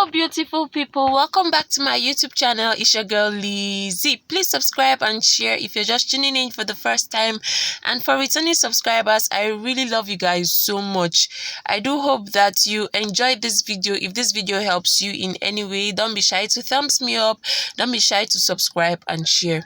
Hello beautiful people, welcome back to my YouTube channel. It's your girl Lizzie. Please subscribe and share if you're just tuning in for the first time, and for returning subscribers, I really love you guys so much. I do hope that you enjoyed this video. If this video helps you in any way, don't be shy to thumbs me up, don't be shy to subscribe and share.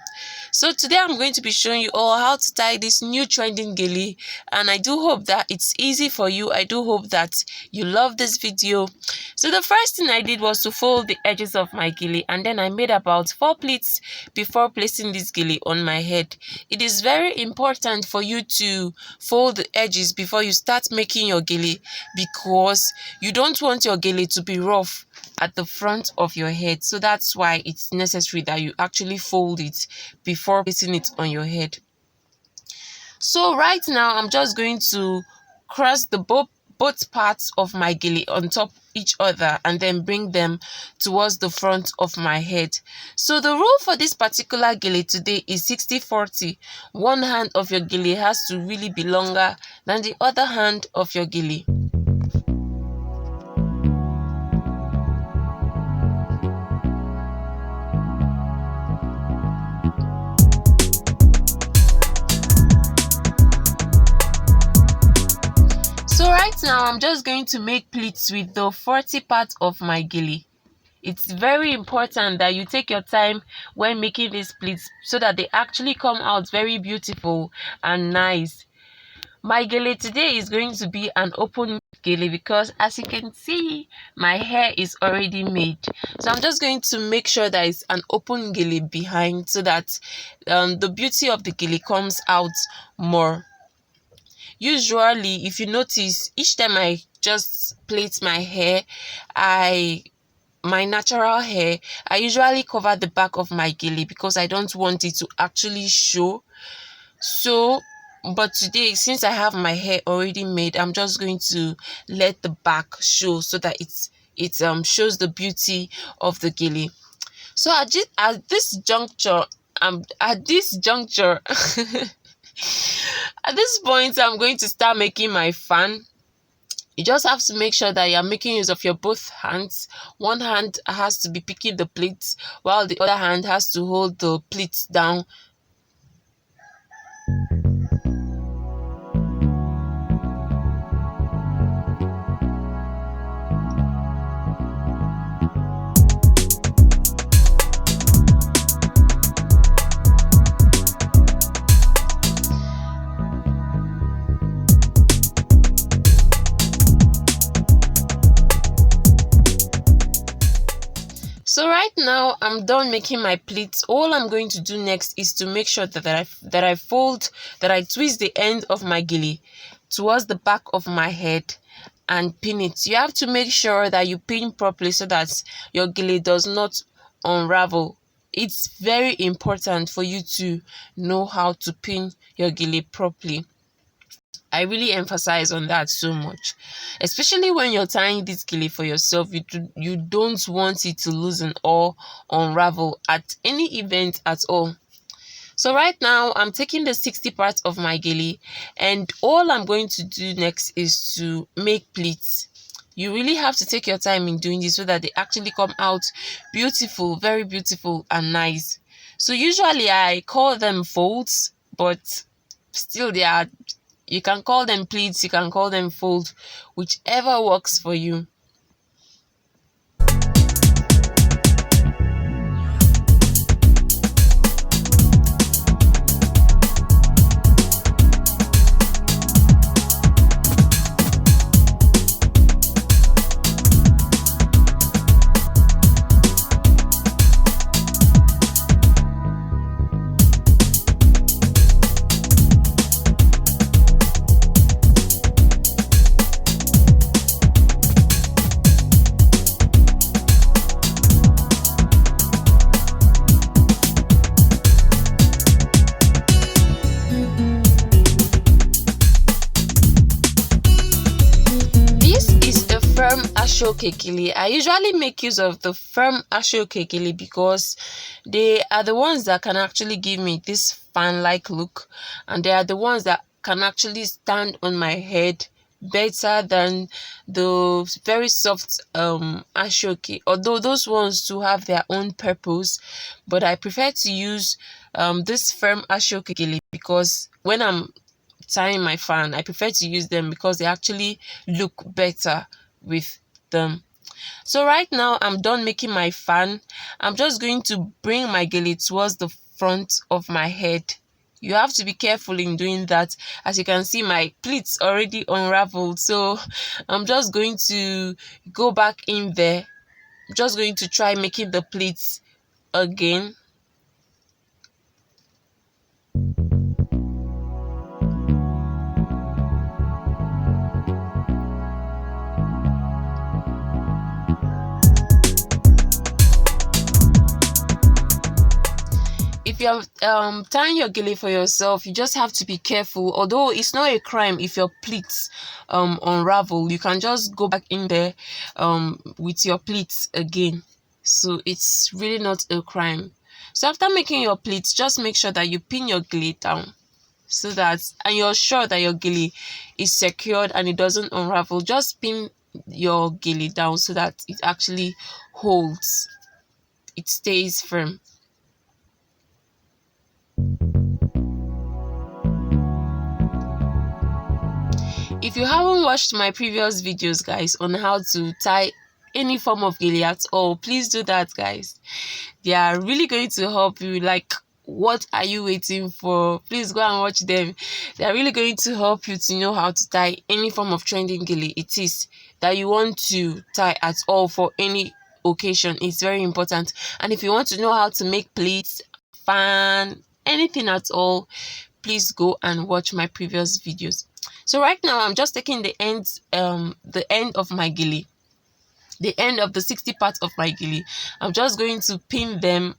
So today I'm going to be showing you all how to tie this new trending gele, and I do hope that it's easy for you. I do hope that you love this video. So the first thing I did was to fold the edges of my gele, and then I made about 4 pleats before placing this gele on my head. It is very important for you to fold the edges before you start making your gele, because you don't want your gele to be rough at the front of your head. So that's why it's necessary that you actually fold it before placing it on your head. So right now I'm just going to cross the both parts of my gele on top each other and then bring them towards the front of my head. So the rule for this particular gele today is 60-40. One hand of your gele has to really be longer than the other hand of your gele. So right now I'm just going to make pleats with the 40 part of my gele. It's very important that you take your time when making these pleats so that they actually come out very beautiful and nice. My gele today is going to be an open gele because, as you can see, my hair is already made. So I'm just going to make sure that it's an open gele behind so that the beauty of the gele comes out more. Usually, if you notice, each time I just plait my hair, my natural hair, I usually cover the back of my gele because I don't want it to actually show. So but today, since I have my hair already made, I'm just going to let the back show so that it shows the beauty of the gele. So at this juncture at this point, I'm going to start making my fan. You just have to make sure that you're making use of your both hands. One hand has to be picking the pleats, while the other hand has to hold the pleats down. So right now I'm done making my pleats. All I'm going to do next is to make sure that I twist the end of my gele towards the back of my head and pin it. You have to make sure that you pin properly so that your gele does not unravel. It's very important for you to know how to pin your gele properly. I really emphasize on that so much, especially when you're tying this gele for yourself. You don't want it to loosen or unravel at any event at all. So right now I'm taking the 60 parts of my gele, and all I'm going to do next is to make pleats. You really have to take your time in doing this so that they actually come out beautiful, very beautiful and nice. So usually I call them folds, but still you can call them pleats, you can call them folds, whichever works for you. Ashoke gele. I usually make use of the firm Ashoke gele because they are the ones that can actually give me this fan-like look, and they are the ones that can actually stand on my head better than the very soft ashoke, although those ones do have their own purpose. But I prefer to use this firm ashoke gele, because when I'm tying my fan, I prefer to use them because they actually look better with them. So right now I'm done making my fan. I'm just going to bring my gele towards the front of my head. You have to be careful in doing that. As you can see, my pleats already unraveled, so I'm just going to go back in there. I'm just going to try making the pleats again. If you're tying your gele for yourself, you just have to be careful. Although it's not a crime if your pleats unravel, you can just go back in there with your pleats again. So it's really not a crime. So after making your pleats, just make sure that you pin your gele down, so that, and you're sure that your gele is secured and it doesn't unravel. Just pin your gele down so that it actually holds, it stays firm. If you haven't watched my previous videos, guys, on how to tie any form of gele at all, please do that, guys. They are really going to help you. Like, what are you waiting for? Please go and watch them. They are really going to help you to know how to tie any form of trending gele it is that you want to tie at all for any occasion. It's very important. And if you want to know how to make pleats, fan, anything at all, please go and watch my previous videos. So right now I'm just taking the end of my gele, the end of the 60 parts of my gele. I'm just going to pin them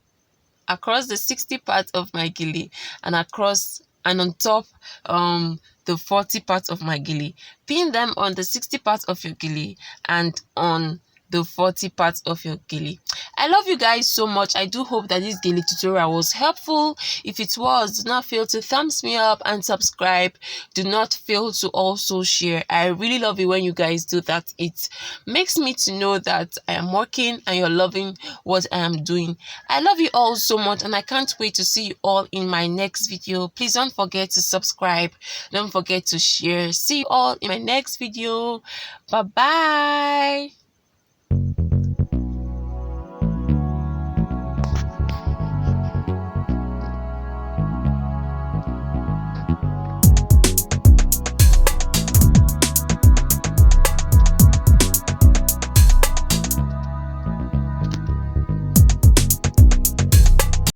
across the 60 parts of my gele, and across and on top the 40 parts of my gele. Pin them on the 60 parts of your gele and on the 40 parts of your gele. I love you guys so much. I do hope that this gele tutorial was helpful. If it was, do not fail to thumbs me up and subscribe. Do not fail to also share. I really love it when you guys do that. It makes me to know that I am working and you're loving what I am doing. I love you all so much, and I can't wait to see you all in my next video. Please don't forget to subscribe. Don't forget to share. See you all in my next video. Bye bye.